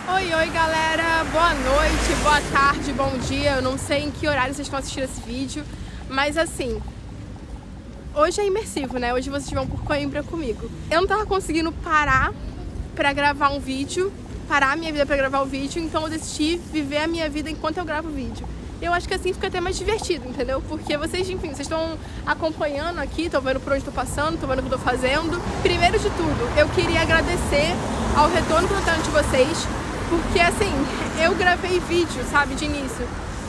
Oi, galera! Boa noite, boa tarde, bom dia. Eu não sei em que horário vocês estão assistindo esse vídeo, mas assim, hoje é imersivo, né? Hoje vocês vão por Coimbra comigo. Eu não tava conseguindo parar pra gravar um vídeo, parar a minha vida pra gravar o vídeo, então eu decidi viver a minha vida enquanto eu gravo o vídeo. Eu acho que assim fica até mais divertido, entendeu? Porque vocês, enfim, vocês estão acompanhando aqui, estão vendo por onde estou passando, estão vendo o que eu tô fazendo. Primeiro de tudo, eu queria agradecer ao retorno que eu tô tendo de vocês, porque assim, eu gravei vídeo, sabe, de início,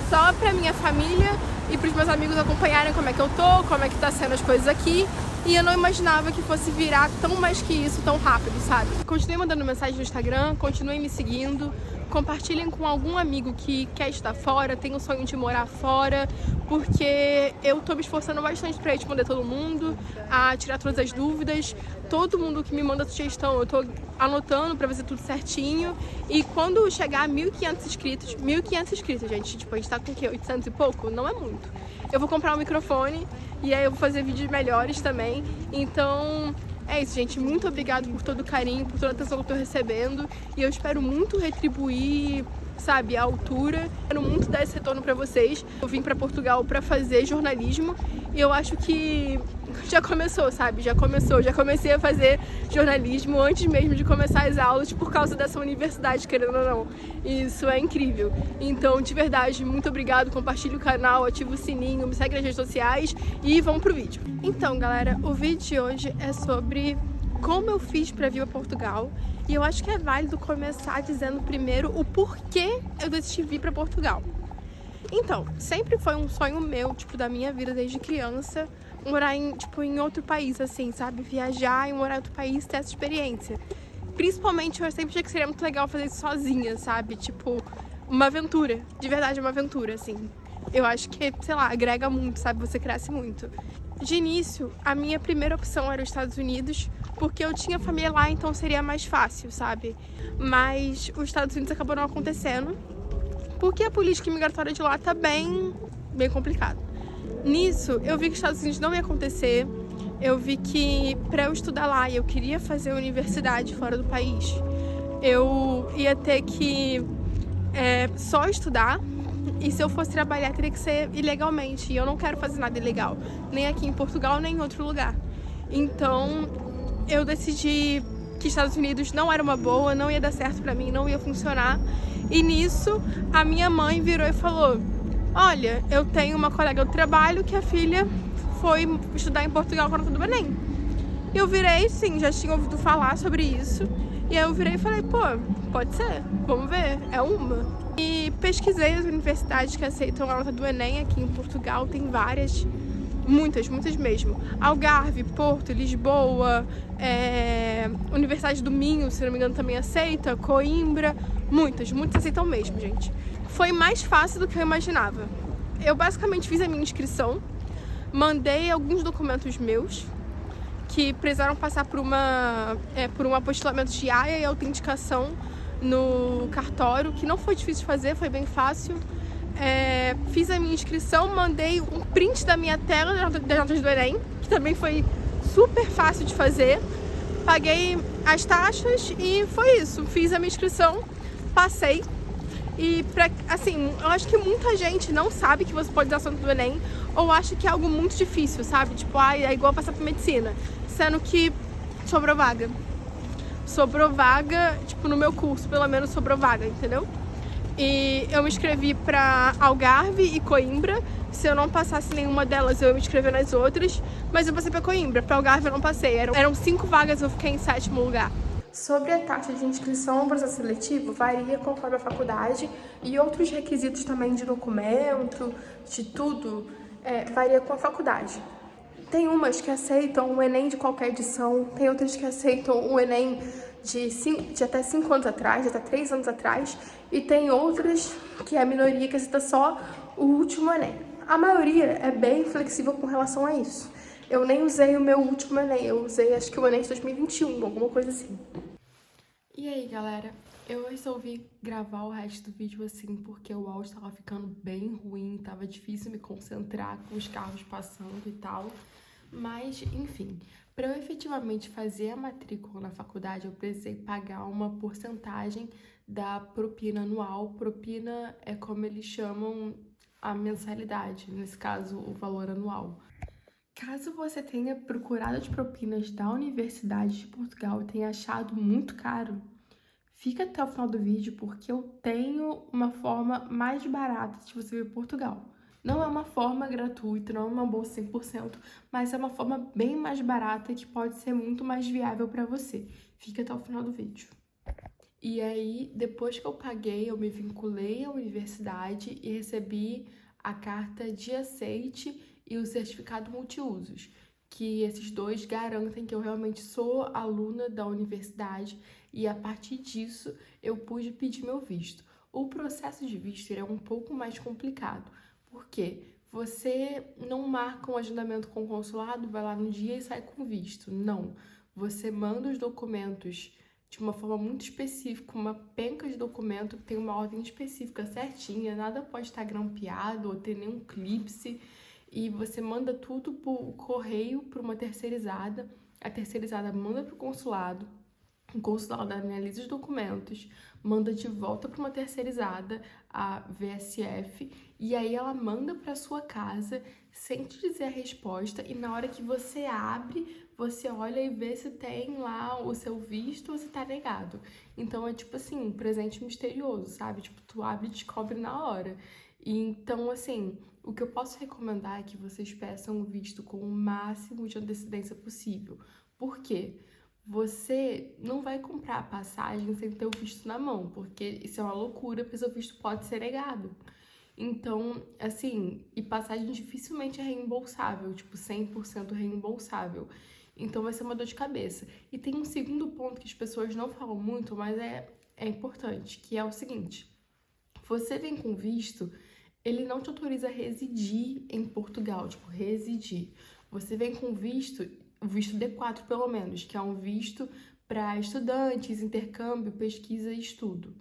só pra minha família e pros meus amigos acompanharem como é que eu tô, como é que tá sendo as coisas aqui. E eu não imaginava que fosse virar tão mais que isso, tão rápido, sabe? Continuem mandando mensagem no Instagram, continuem me seguindo, compartilhem com algum amigo que quer estar fora, tem o sonho de morar fora, porque eu tô me esforçando bastante pra responder todo mundo, a tirar todas as dúvidas. Todo mundo que me manda sugestão, eu tô anotando pra fazer tudo certinho. E quando chegar a 1.500 inscritos, 1.500 inscritos, gente, tipo, a gente tá com o quê? 800 e pouco? Não é muito. Eu vou comprar um microfone e aí eu vou fazer vídeos melhores também. Então é isso, gente. Muito obrigado por todo o carinho, por toda a atenção que eu tô recebendo. E eu espero muito retribuir, sabe, a altura. Quero muito dar esse retorno pra vocês. Eu vim pra Portugal pra fazer jornalismo e eu acho que já começou, sabe? Já começou. Já comecei a fazer jornalismo antes mesmo de começar as aulas por causa dessa universidade, querendo ou não. Isso é incrível. Então, de verdade, muito obrigado. Compartilhe o canal, ativa o sininho, me segue nas redes sociais e vamos pro vídeo. Então, galera, o vídeo de hoje é sobre como eu fiz pra vir a Portugal. E eu acho que é válido começar dizendo primeiro o porquê eu decidi vir pra Portugal. Então, sempre foi um sonho meu, tipo, da minha vida desde criança, morar em outro país, assim, sabe? Viajar e morar em outro país, ter essa experiência. Principalmente, eu sempre achei que seria muito legal fazer isso sozinha, sabe? Tipo, uma aventura. De verdade, uma aventura, assim. Eu acho que, sei lá, agrega muito, sabe? Você cresce muito. De início, a minha primeira opção era os Estados Unidos, porque eu tinha família lá, então seria mais fácil, sabe? Mas os Estados Unidos acabou não acontecendo, porque a política migratória de lá tá bem complicada. Nisso, eu vi que os Estados Unidos não ia acontecer. Eu vi que para eu estudar lá e eu queria fazer universidade fora do país, eu ia ter que só estudar. E se eu fosse trabalhar, teria que ser ilegalmente. E eu não quero fazer nada ilegal, nem aqui em Portugal, nem em outro lugar. Então, eu decidi que Estados Unidos não era uma boa, não ia dar certo pra mim, não ia funcionar. E nisso, a minha mãe virou e falou: olha, eu tenho uma colega do trabalho que a filha foi estudar em Portugal com a nota do Enem. Eu virei, sim, já tinha ouvido falar sobre isso. E aí eu virei e falei, pô, pode ser, vamos ver, é uma. E pesquisei as universidades que aceitam a nota do Enem aqui em Portugal, tem várias, muitas mesmo. Algarve, Porto, Lisboa, Universidade do Minho, se não me engano, também aceita, Coimbra, muitas aceitam mesmo, gente. Foi mais fácil do que eu imaginava. Eu basicamente fiz a minha inscrição, mandei alguns documentos meus, que precisaram passar por um apostilamento de AIA e autenticação no cartório, que não foi difícil de fazer, foi bem fácil. Fiz a minha inscrição, mandei um print da minha tela das notas do Enem, que também foi super fácil de fazer. Paguei as taxas e foi isso. Fiz a minha inscrição, passei. E, assim, eu acho que muita gente não sabe que você pode dar assunto do Enem ou acha que é algo muito difícil, sabe? Tipo, é igual passar por medicina. Sendo que sobrou vaga. Sobrou vaga, tipo, no meu curso, pelo menos sobrou vaga, entendeu? E eu me inscrevi pra Algarve e Coimbra. Se eu não passasse nenhuma delas, eu ia me inscrever nas outras. Mas eu passei pra Coimbra, pra Algarve eu não passei. Eram 5 vagas, eu fiquei em 7º lugar. Sobre a taxa de inscrição ao processo seletivo, varia conforme a faculdade e outros requisitos também de documento, de tudo, varia com a faculdade. Tem umas que aceitam o Enem de qualquer edição, tem outras que aceitam o Enem de até 5 anos atrás, de até 3 anos atrás, e tem outras que é a minoria que aceita só o último Enem. A maioria é bem flexível com relação a isso. Eu nem usei o meu último Enem, eu usei acho que o Enem de 2021, alguma coisa assim. E aí, galera, eu resolvi gravar o resto do vídeo assim porque o áudio tava ficando bem ruim, tava difícil me concentrar com os carros passando e tal. Mas, enfim, para eu efetivamente fazer a matrícula na faculdade, eu precisei pagar uma porcentagem da propina anual. Propina é como eles chamam a mensalidade, nesse caso, o valor anual. Caso você tenha procurado as propinas da Universidade de Portugal e tenha achado muito caro, fica até o final do vídeo porque eu tenho uma forma mais barata de você vir a Portugal. Não é uma forma gratuita, não é uma bolsa 100%, mas é uma forma bem mais barata que pode ser muito mais viável para você. Fica até o final do vídeo. E aí, depois que eu paguei, eu me vinculei à universidade e recebi a carta de aceite e o certificado multiusos, que esses dois garantem que eu realmente sou aluna da universidade e a partir disso eu pude pedir meu visto. O processo de visto é um pouco mais complicado, porque você não marca um agendamento com o consulado, vai lá no dia e sai com visto. Não, você manda os documentos de uma forma muito específica, uma penca de documento que tem uma ordem específica certinha, nada pode estar grampeado ou ter nenhum clipse, e você manda tudo por correio para uma terceirizada, a terceirizada manda para o consulado, o consulado analisa os documentos, manda de volta para uma terceirizada, a VSF, e aí ela manda para sua casa sem te dizer a resposta, e na hora que você abre, você olha e vê se tem lá o seu visto ou se tá negado. Então é tipo assim, um presente misterioso, sabe? Tipo, tu abre e descobre na hora. E então, assim, o que eu posso recomendar é que vocês peçam o visto com o máximo de antecedência possível. Por quê? Você não vai comprar a passagem sem ter o visto na mão, porque isso é uma loucura, porque seu visto pode ser negado. Então, assim, e passagem dificilmente é reembolsável, tipo 100% reembolsável. Então vai ser uma dor de cabeça. E tem um segundo ponto que as pessoas não falam muito, mas é importante, que é o seguinte: você vem com visto, ele não te autoriza a residir em Portugal, tipo, residir. Você vem com visto, o visto D4 pelo menos, que é um visto para estudantes, intercâmbio, pesquisa e estudo.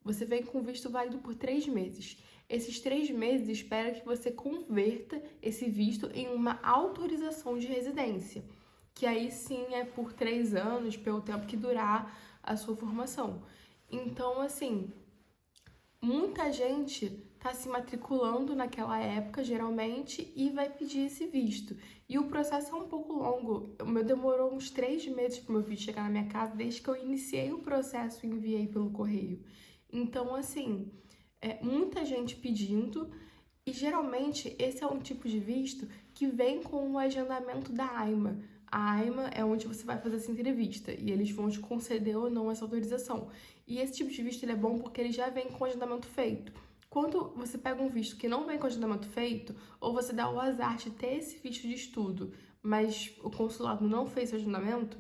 Você vem com visto válido por 3 meses. Esses 3 meses espera que você converta esse visto em uma autorização de residência, que aí sim é por 3 anos, pelo tempo que durar a sua formação. Então, assim, muita gente está se matriculando naquela época, geralmente, e vai pedir esse visto. E o processo é um pouco longo. O meu demorou uns 3 meses para o meu visto chegar na minha casa, desde que eu iniciei o processo e enviei pelo correio. Então, assim, muita gente pedindo, e geralmente esse é um tipo de visto que vem com o agendamento da AIMA. A AIMA é onde você vai fazer essa entrevista e eles vão te conceder ou não essa autorização. E esse tipo de visto ele é bom porque ele já vem com o agendamento feito. Quando você pega um visto que não vem com o agendamento feito, ou você dá o azar de ter esse visto de estudo, mas o consulado não fez o agendamento,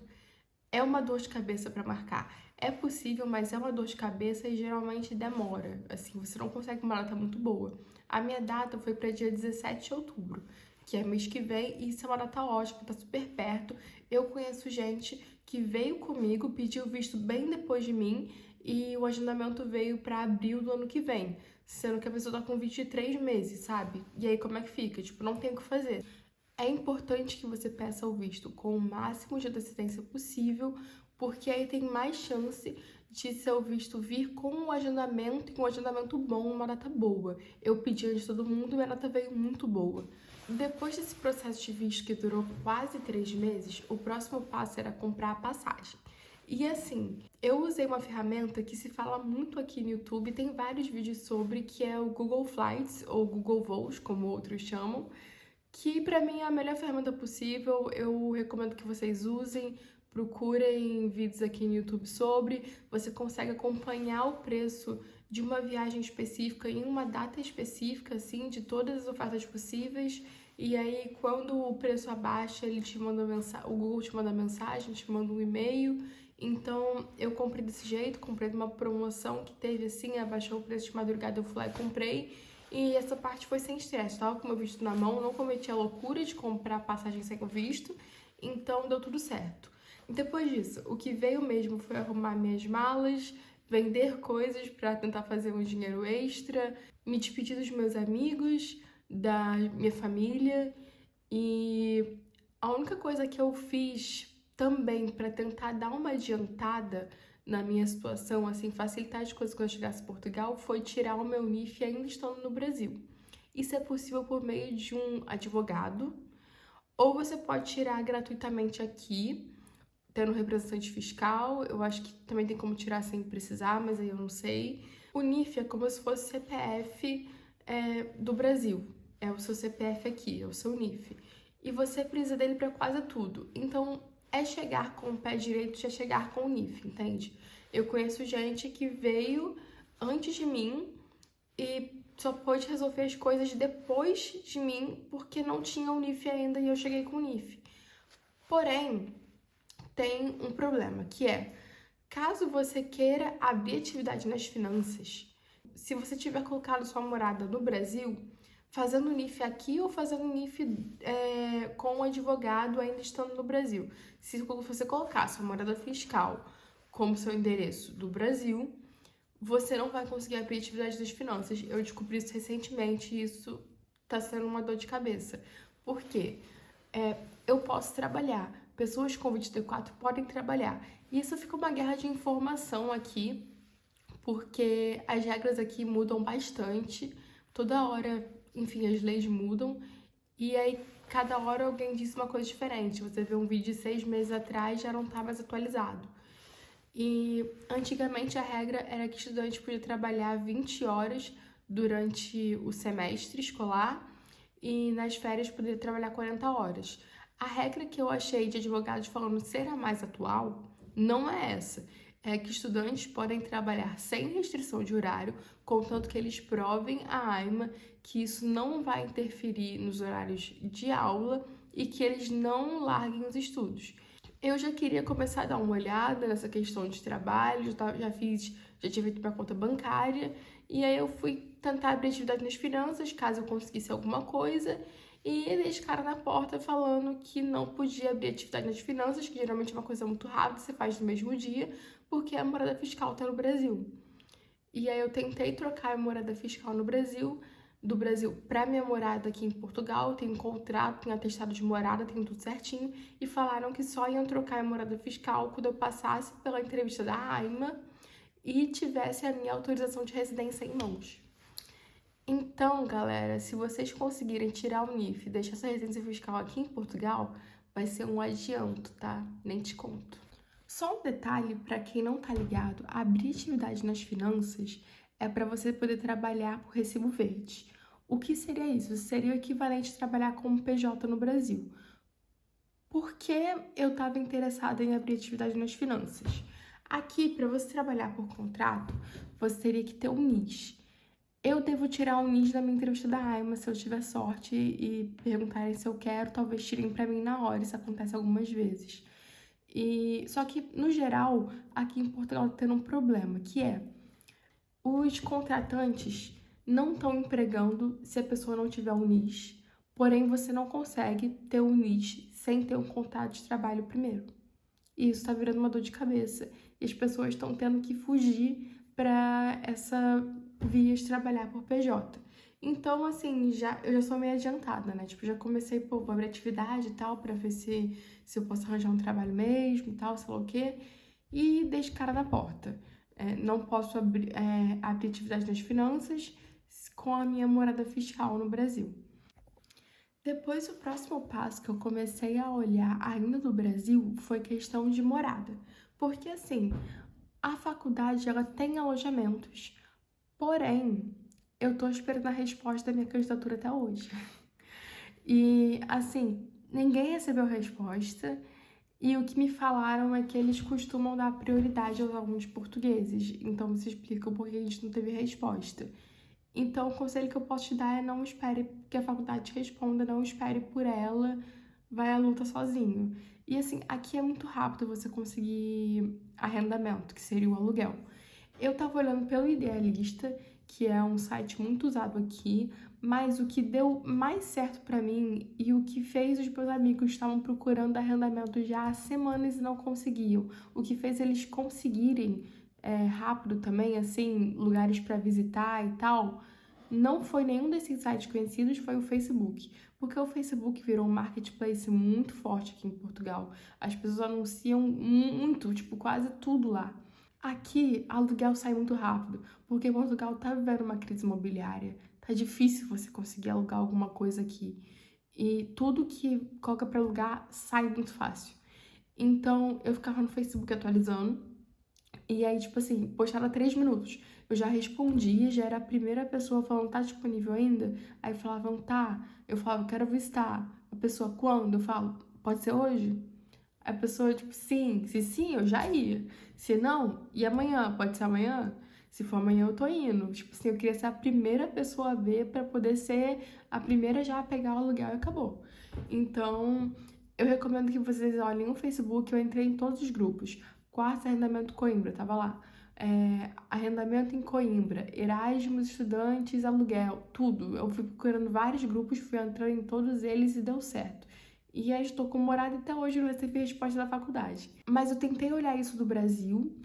é uma dor de cabeça para marcar. É possível, mas é uma dor de cabeça e geralmente demora. Assim, você não consegue uma data muito boa. A minha data foi para dia 17 de outubro, que é mês que vem, e isso é uma data ótima, tá super perto. Eu conheço gente que veio comigo, pediu visto bem depois de mim, e o agendamento veio para abril do ano que vem, sendo que a pessoa tá com 23 meses, sabe? E aí como é que fica? Tipo, não tem o que fazer. É importante que você peça o visto com o máximo de antecedência possível, porque aí tem mais chance de seu visto vir com um agendamento, e um agendamento bom, uma data boa. Eu pedi antes de todo mundo e minha data veio muito boa. Depois desse processo de visto que durou quase 3 meses, o próximo passo era comprar a passagem. E assim, eu usei uma ferramenta que se fala muito aqui no YouTube, tem vários vídeos sobre, que é o Google Flights, ou Google Voos, como outros chamam, que pra mim é a melhor ferramenta possível. Eu recomendo que vocês usem, procurem vídeos aqui no YouTube sobre, você consegue acompanhar o preço de uma viagem específica em uma data específica, assim, de todas as ofertas possíveis, e aí quando o preço abaixa, ele te manda o Google te manda mensagem, te manda um e-mail. Então eu comprei desse jeito, comprei de uma promoção que teve assim, abaixou o preço de madrugada, eu fui lá e comprei. E essa parte foi sem estresse, tava com o meu visto na mão, não cometi a loucura de comprar passagem sem o visto, então deu tudo certo. Depois disso, o que veio mesmo foi arrumar minhas malas, vender coisas para tentar fazer um dinheiro extra, me despedir dos meus amigos, da minha família, e a única coisa que eu fiz também para tentar dar uma adiantada na minha situação, assim, facilitar as coisas quando eu chegasse em Portugal, foi tirar o meu NIF ainda estando no Brasil. Isso é possível por meio de um advogado, ou você pode tirar gratuitamente aqui, tendo representante fiscal. Eu acho que também tem como tirar sem precisar, mas aí eu não sei. O NIF é como se fosse CPF do Brasil. É o seu CPF aqui, é o seu NIF. E você precisa dele para quase tudo. Então, é chegar com o pé direito, já chegar com o NIF, entende? Eu conheço gente que veio antes de mim e só pôde resolver as coisas depois de mim porque não tinha o NIF ainda e eu cheguei com o NIF. Porém, tem um problema, que é, caso você queira abrir atividade nas finanças, se você tiver colocado sua morada no Brasil, fazendo NIF aqui ou fazendo NIF com um advogado ainda estando no Brasil. Se você colocar sua morada fiscal como seu endereço do Brasil, você não vai conseguir abrir atividade das finanças. Eu descobri isso recentemente e isso tá sendo uma dor de cabeça. Por quê? Eu posso trabalhar, pessoas com 24 podem trabalhar. E isso fica uma guerra de informação aqui, porque as regras aqui mudam bastante, toda hora, enfim, as leis mudam, e aí cada hora alguém diz uma coisa diferente. Você vê um vídeo de 6 meses atrás, já não tá mais atualizado. E antigamente a regra era que estudante podia trabalhar 20 horas durante o semestre escolar e nas férias poderia trabalhar 40 horas. A regra que eu achei de advogados falando ser a mais atual não é essa. É que estudantes podem trabalhar sem restrição de horário, contanto que eles provem à AIMA que isso não vai interferir nos horários de aula e que eles não larguem os estudos. Eu já queria começar a dar uma olhada nessa questão de trabalho, já tinha feito minha conta bancária, e aí eu fui tentar abrir atividade nas finanças, caso eu conseguisse alguma coisa, e eles esse cara na porta falando que não podia abrir atividade nas finanças, que geralmente é uma coisa muito rápida, você faz no mesmo dia, porque a morada fiscal tá no Brasil. E aí eu tentei trocar a morada fiscal no Brasil, do Brasil para minha morada aqui em Portugal, tem um contrato, tem atestado de morada, tem tudo certinho, e falaram que só iam trocar a morada fiscal quando eu passasse pela entrevista da AIMA e tivesse a minha autorização de residência em mãos. Então, galera, se vocês conseguirem tirar o NIF e deixar essa residência fiscal aqui em Portugal, vai ser um adianto, tá? Nem te conto. Só um detalhe para quem não tá ligado, abrir atividade nas finanças é para você poder trabalhar por recibo verde. O que seria isso? Seria o equivalente a trabalhar como PJ no Brasil. Por que eu estava interessada em abrir atividade nas finanças? Aqui, para você trabalhar por contrato, você teria que ter um NIS. Eu devo tirar o NIS da minha entrevista da AIMA, se eu tiver sorte e perguntarem se eu quero, talvez tirem para mim na hora, isso acontece algumas vezes. Só que, no geral, aqui em Portugal tá tendo um problema, que é os contratantes não estão empregando se a pessoa não tiver um NIS, porém você não consegue ter um NIS sem ter um contrato de trabalho primeiro. E isso tá virando uma dor de cabeça. E as pessoas estão tendo que fugir para essa via de trabalhar por PJ. Então, assim, eu já sou meio adiantada, né? Tipo, já comecei, vou abrir atividade e tal, pra ver se eu posso arranjar um trabalho mesmo e tal, sei lá o quê. E deixo cara na porta. Não posso abrir atividade nas finanças com a minha morada fiscal no Brasil. Depois, o próximo passo que eu comecei a olhar ainda do Brasil foi questão de morada. Porque, assim, a faculdade, ela tem alojamentos. Porém, eu tô esperando a resposta da minha candidatura até hoje. E, assim, ninguém recebeu resposta. E o que me falaram é que eles costumam dar prioridade aos alunos portugueses. Então, isso explica o porquê a gente não teve resposta. Então, o conselho que eu posso te dar é não espere que a faculdade te responda, não espere por ela, vai à luta sozinho. E assim, aqui é muito rápido você conseguir arrendamento, que seria o aluguel. Eu tava olhando pelo Idealista, que é um site muito usado aqui, mas o que deu mais certo pra mim e o que fez os meus amigos estavam procurando arrendamento já há semanas e não conseguiam, o que fez eles conseguirem rápido também, assim, lugares para visitar e tal, não foi nenhum desses sites conhecidos, foi o Facebook. Porque o Facebook virou um marketplace muito forte aqui em Portugal. As pessoas anunciam muito, tipo, quase tudo lá. Aqui, aluguel sai muito rápido, porque Portugal tá vivendo uma crise imobiliária. Tá difícil você conseguir alugar alguma coisa aqui. E tudo que coloca pra alugar sai muito fácil. Então, eu ficava no Facebook atualizando. E aí, tipo assim, postava 3 minutos. Eu já respondia, já era a primeira pessoa falando, tá disponível ainda? Aí falavam, tá. Eu falava, quero visitar. A pessoa, quando? Eu falo, pode ser hoje? A pessoa, tipo, sim. Se sim, eu já ia. Se não, e amanhã? Pode ser amanhã? Se for amanhã, eu tô indo. Tipo assim, eu queria ser a primeira pessoa a ver pra poder ser a primeira já a pegar o aluguel e acabou. Então, eu recomendo que vocês olhem o Facebook. Eu entrei em todos os grupos. Quarto Arrendamento Coimbra, tava lá. Arrendamento em Coimbra, Erasmus, estudantes, aluguel, tudo. Eu fui procurando vários grupos, fui entrando em todos eles e deu certo. E aí estou com morada até hoje, não recebi resposta da faculdade. Mas eu tentei olhar isso do Brasil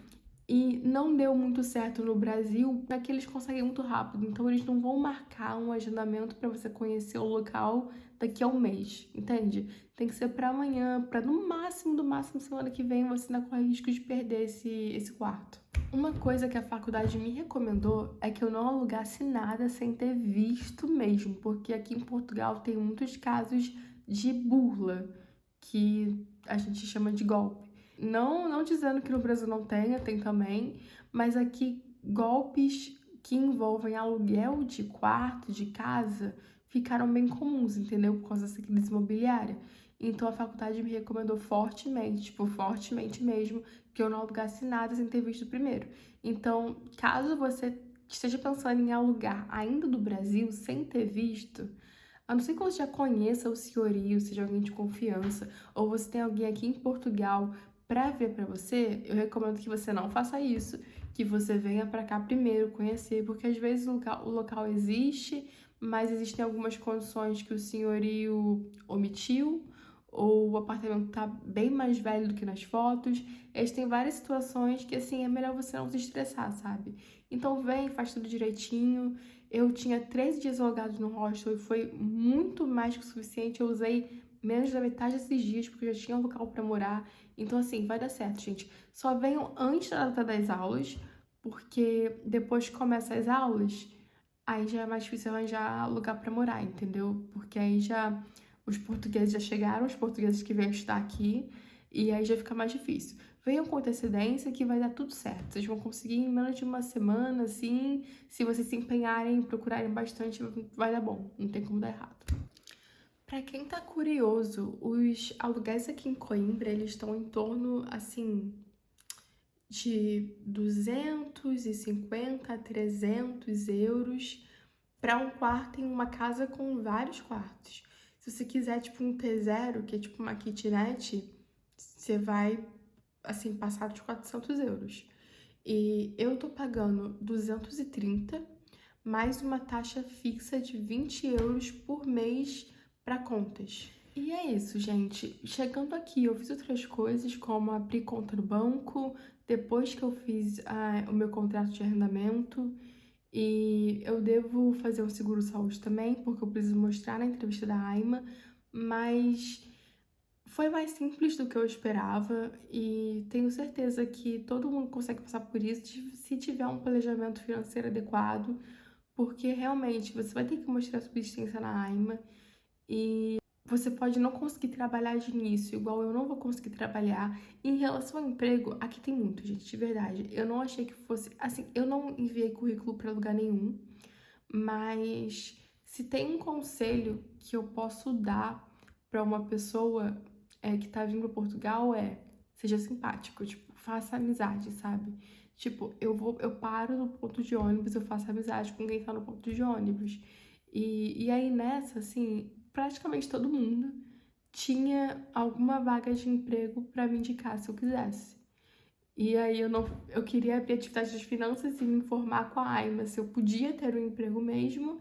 e não deu muito certo no Brasil, porque eles conseguem muito rápido. Então eles não vão marcar um agendamento para você conhecer o local daqui a um mês, entende? Tem que ser para amanhã, para no máximo, do máximo semana que vem você não corre risco de perder esse quarto. Uma coisa que a faculdade me recomendou é que eu não alugasse nada sem ter visto mesmo, porque aqui em Portugal tem muitos casos de burla, que a gente chama de golpe. Não dizendo que no Brasil não tenha, tem também, mas aqui golpes que envolvem aluguel de quarto, de casa, ficaram bem comuns, entendeu? Por causa dessa crise imobiliária. Então a faculdade me recomendou fortemente, tipo, fortemente mesmo, que eu não alugasse nada sem ter visto primeiro. Então, caso você esteja pensando em alugar ainda do Brasil sem ter visto, a não ser que você já conheça o senhorio, seja alguém de confiança, ou você tem alguém aqui em Portugal para ver para você, eu recomendo que você não faça isso, que você venha para cá primeiro conhecer, porque às vezes o local existe, mas existem algumas condições que o senhorio omitiu, ou o apartamento tá bem mais velho do que nas fotos. Existem várias situações que, assim, é melhor você não se estressar, sabe? Então vem, faz tudo direitinho. Eu tinha 13 dias alugados no hostel e foi muito mais que o suficiente. Eu usei menos da metade desses dias, porque eu já tinha um local para morar. Então, assim, vai dar certo, gente. Só venham antes da data das aulas, porque depois que começam as aulas, aí já é mais difícil arranjar lugar para morar, entendeu? Porque aí já os portugueses já chegaram, os portugueses que vêm estudar aqui, e aí já fica mais difícil. Venham com antecedência que vai dar tudo certo. Vocês vão conseguir em menos de uma semana, assim, se vocês se empenharem, procurarem bastante, vai dar bom, não tem como dar errado. Pra quem tá curioso, os aluguéis aqui em Coimbra, eles estão em torno, assim, de 250 a 300 euros para um quarto em uma casa com vários quartos. Se você quiser, tipo, um T0, que é tipo uma kitnet, você vai, assim, passar dos 400 euros. E eu tô pagando 230, mais uma taxa fixa de 20 euros por mês para contas. E é isso, gente. Chegando aqui, eu fiz outras coisas, como abrir conta no banco, depois que eu fiz o meu contrato de arrendamento. E eu devo fazer um seguro-saúde também, porque eu preciso mostrar na entrevista da AIMA, mas foi mais simples do que eu esperava e tenho certeza que todo mundo consegue passar por isso se tiver um planejamento financeiro adequado, porque realmente você vai ter que mostrar subsistência na AIMA e você pode não conseguir trabalhar de início, igual eu não vou conseguir trabalhar. Em relação ao emprego, aqui tem muito, gente, de verdade. Eu não achei que fosse, assim, eu não enviei currículo para lugar nenhum, mas se tem um conselho que eu posso dar para uma pessoa que tá vindo para Portugal seja simpático, tipo, faça amizade, sabe? Tipo, eu paro no ponto de ônibus, eu faço amizade com quem tá no ponto de ônibus. E aí nessa, assim, praticamente todo mundo tinha alguma vaga de emprego para me indicar se eu quisesse. E aí eu queria abrir atividade de finanças e me informar com a AIMA se eu podia ter um emprego mesmo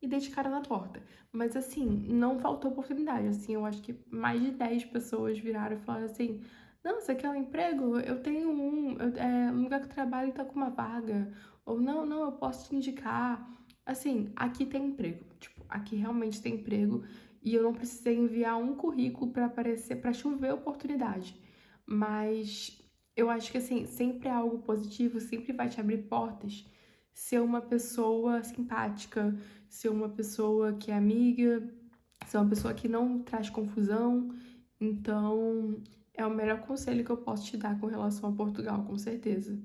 e dei de cara na porta. Mas assim, não faltou oportunidade, assim, eu acho que mais de 10 pessoas viraram e falaram assim: não, você quer um emprego? Eu tenho um lugar que eu trabalho tá com uma vaga. Ou não, eu posso te indicar. Assim, aqui tem emprego, tipo, aqui realmente tem emprego e eu não precisei enviar um currículo para aparecer, para chover oportunidade. Mas eu acho que, assim, sempre é algo positivo, sempre vai te abrir portas ser uma pessoa simpática, ser uma pessoa que é amiga, ser uma pessoa que não traz confusão. Então, é o melhor conselho que eu posso te dar com relação a Portugal, com certeza.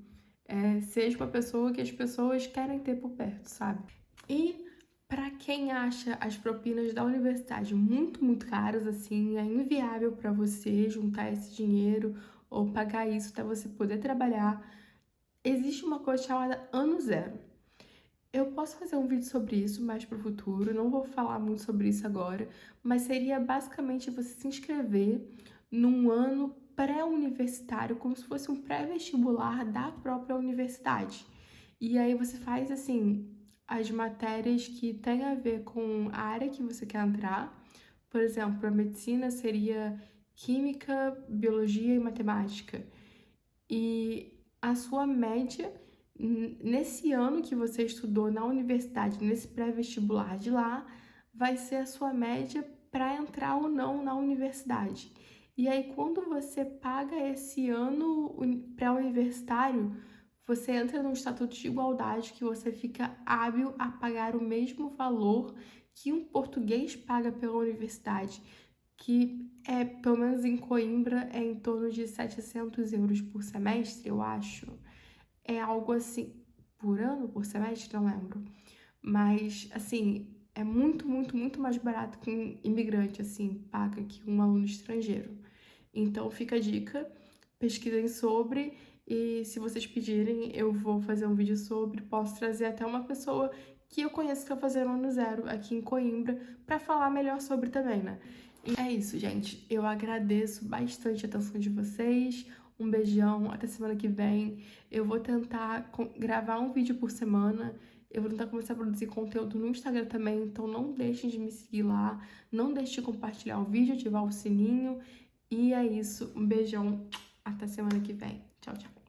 Seja uma pessoa que as pessoas querem ter por perto, sabe? E para quem acha as propinas da universidade muito, muito caras, assim, é inviável para você juntar esse dinheiro ou pagar isso até você poder trabalhar, existe uma coisa chamada Ano Zero. Eu posso fazer um vídeo sobre isso mais pro futuro, não vou falar muito sobre isso agora, mas seria basicamente você se inscrever num ano pré-universitário, como se fosse um pré-vestibular da própria universidade. E aí você faz, assim, as matérias que têm a ver com a área que você quer entrar. Por exemplo, a medicina seria química, biologia e matemática. E a sua média nesse ano que você estudou na universidade, nesse pré-vestibular de lá, vai ser a sua média para entrar ou não na universidade. E aí, quando você paga esse ano pré-universitário, você entra num estatuto de igualdade que você fica hábil a pagar o mesmo valor que um português paga pela universidade, que pelo menos em Coimbra, é em torno de 700 euros por semestre, eu acho. É algo assim, por ano, por semestre, não lembro. Mas, assim, é muito, muito, muito mais barato que um imigrante, assim, paga que um aluno estrangeiro. Então, fica a dica, pesquisem sobre e se vocês pedirem, eu vou fazer um vídeo sobre, posso trazer até uma pessoa que eu conheço que vai fazer ano zero aqui em Coimbra para falar melhor sobre também, né? E é isso, gente. Eu agradeço bastante a atenção de vocês. Um beijão, até semana que vem. Eu vou tentar gravar um vídeo por semana. Eu vou tentar começar a produzir conteúdo no Instagram também, então não deixem de me seguir lá. Não deixem de compartilhar o vídeo, ativar o sininho. E é isso. Um beijão. Até semana que vem. Tchau, tchau.